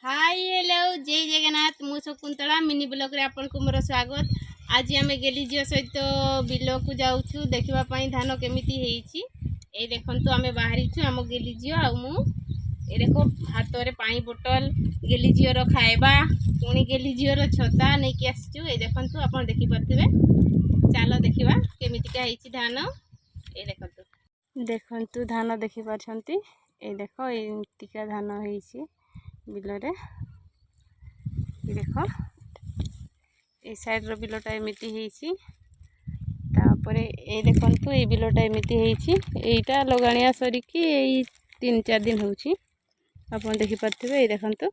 Hi hello जय जगन्नाथ मु Shakuntala mini blog रे आपन को मोर स्वागत। आज आमे गेली झियो सहित बिल को जाउछु देखिबा पई धान केमिति हेइची। ए देखंतु आमे बाहरी छु आम गेली झियो आ मु ए देखो हाथ रे पानी बोतल गेली झियो रो खाइबा पुणी गेली झियो रो छता नै कि आछू। ए देखंतु आपन देखि परथिबे चलो देखिबा केमिति का हेइची धान। ए देखंतु धान देखि परछंती। ए देखो एतिका धान हेइची बिलरे देख ए साइड रो बिलटा एमिति हेइची तापरे ए देखंतु ए बिलटा एमिति हेइची एटा लगाणिया सरी कि ए 3-4 दिन होउची आपन देखि परथिबे। ए देखंतु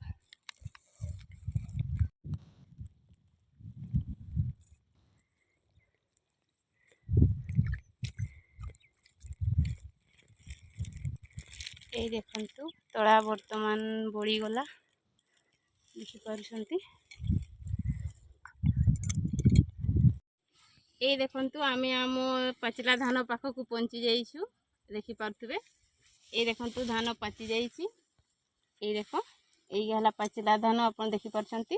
ए देखंतु तळा वर्तमान बड़ी गला देखि परछंती। ए देखंतु आमे आम पाचिला धान पाख को पहुंची जाइछु देखि परथिबे। ए देखंतु धान पाची जाइछि ए देखो ए हला पाचिला धान अपन देखि परछंती।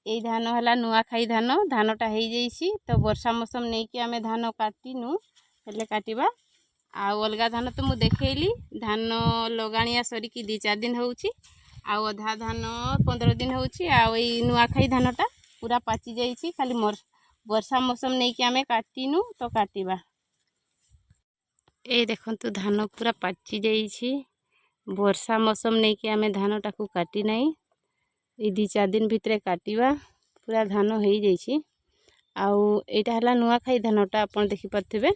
ए धान हला नुआ खाई धान धानटा हेइ जाइछि तो वर्षा मौसम नै कि आमे धान काटिनु हेले काटिबा आ अलगा धान तो मु देखैली धान लगाणिया सरी कि 2-4 दिन होउछि आ अधा धान 15 दिन होउछि आ ए नुआ खाई धानटा पूरा पाची जाइछि खाली वर्षा मौसम नहीं कि आमे काटिनु तो काटिबा। ए देखंतु धान पूरा पाची जाइछि वर्षा मौसम नहीं कि आमे धान टाकू काटी नहीं ए 2-4 दिन भितरे काटिबा पूरा धान हेइ जाइछि आउ एटा हला नुआ खाई धानटा अपन देखि परथिबे।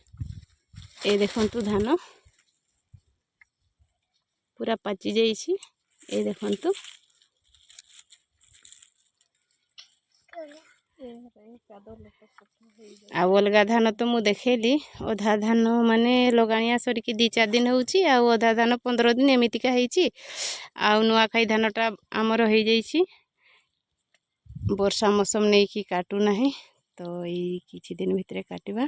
ए देखंतु धान पूरा पाची जाइछि ए देखंतु आ अलगा धान तो मु देखेली अधा धान माने लगाणिया सरी कि 2-4 दिन होउची आ अधा धान 15 दिन एमितिका हेइची आ नुआ खाई धानटा हमर हेइ जाइछि वर्षा मौसम नै कि काटू नाही तो ए किछि दिन भितरे काटिबा।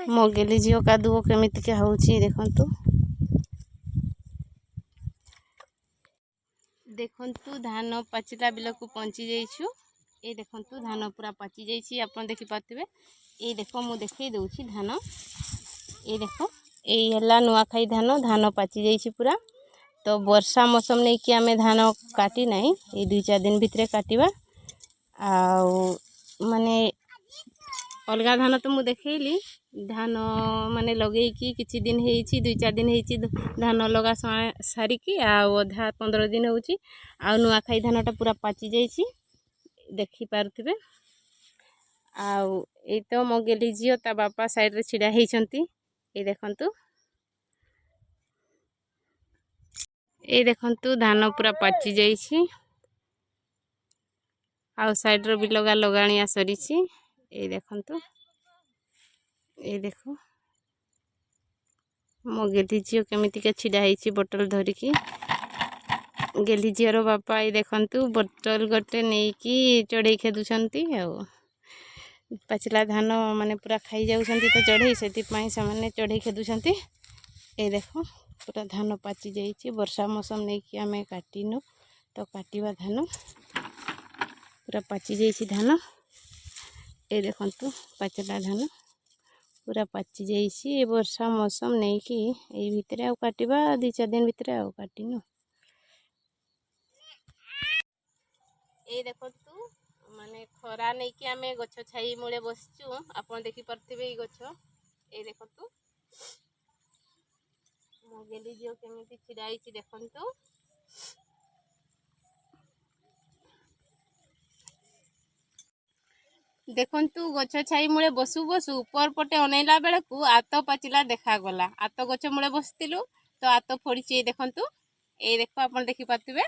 मो गेली जियो कादुओ केमितिका होउची देखंतु देखंतु धान पाचिला बिल को पहुंची जाइछु। ए देखंतु धान पूरा पाची जाइछि अपन देखि पाथिबे। ए देखो मु देखै दउछि धान ए देखो ए हला नुआ खाई धान धान पाची जाइछि पूरा तो वर्षा मौसम नै कि आमे धान काटी नाही ए 2-4 दिन भितरे काटिबा आ माने अलगा धान तो मु देखैली धान माने लगेई कि किछि दिन हेइछि 2-4 दिन हेइछि धान लगा सारी कि आ अधा 15 दिन होउछि आ नुआ खाई धानटा पूरा पाची जाइछि देखि पारथिबे। आ ए तो मो गेली जियो ता बापा साइड रे छिडा हेइछंती ए देखंतु ए देखंतु धान पूरा पाची जाइछि आ साइड रो बिलगा लगाणिया सरीछि ए देखंतु ए देखो मो गेली जियो केमिति के छिडा हेइछि बोतल धरि कि गेली जियो रो बापा ए देखंतु बोतल गटे नै कि चढ़ई खेदुछंती आ पाचिला धान माने पूरा खाई जाउछंती तो चढ़ई सेति पई सामान्य चढ़ई खेदुछंती। ए देखो पूरा धान पाची जाइछि वर्षा मौसम नै कि आमे काटिनु तो काटिबा धान पूरा पाची जाइछि धान। ए देखंतु पाचिला धान पूरा पाची जाइछि ए वर्षा मौसम नै कि ए भितरे आ काटिबा 2-4 दिन भितरे आ काटिनु। ए देखंतु माने खरा नै कि आमे गछ छाई मुळे बसचु आपन देखि परथिबे ई गछ ए देखंतु मो गेली जियो केमिति छिडाइछि देखंतु देखंतु गछ छाई मुळे बसु बसु ऊपर पटे अनेला बेले को आतो पाचिला देखा गला आतो गछ मुळे बसतिलु तो आतो फोड़िछि देखंतु ए देखो आपन देखि पाथिबे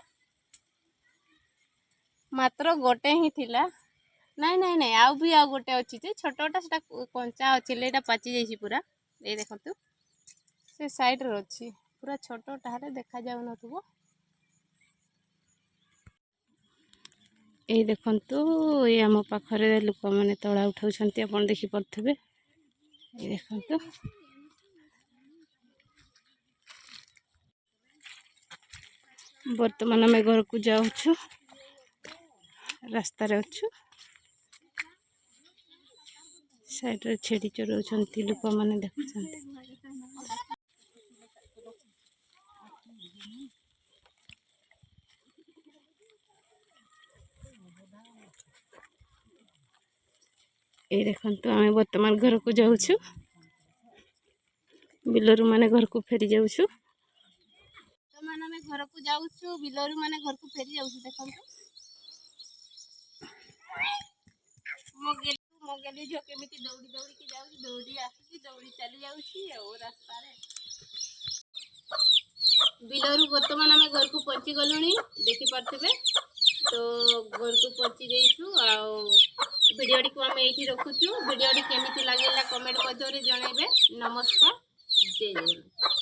मात्र गोटे ही थिला नहीं नहीं नहीं आउ भी आउ गोटे अछि जे छोटोटा सेटा कंचा अछि लेटा पाची जाइछि पूरा ए देखंतु से साइड रो अछि पूरा छोटोटा हारे देखा जाउ नथुबो। ए देखंतु ए आम पाखरे लोक माने तळा उठाउछंती अपन देखि परथिबे ए देखंतु बर्तमान आम घर को जाऊँ रास्तार अच्छु साइड छेड़ी चलाउछंती लोक मैंने देखुं ये देखो आम बर्तमान घर को जाऊँ बिलरू माने घर को फेरी जाऊँ बर्तमान आम घर को जाऊँ बिलरू माने घर को फेरी जाऊँ देखो मो गेली झील केमी दौड़ी दौड़ी की जाऊँ दौड़ी आसी दौड़ी चली जाऊँ रास्ता बिलरू बर्तमान आम घर को पहुँची गलुणी देखी पारे तो घर को पहुँची जाइछु भिडियोटी को आम ये रखुचु भिडियोटी केमी लगे कमेंट मध्य जनइबे नमस्कार जय जगन्नाथ।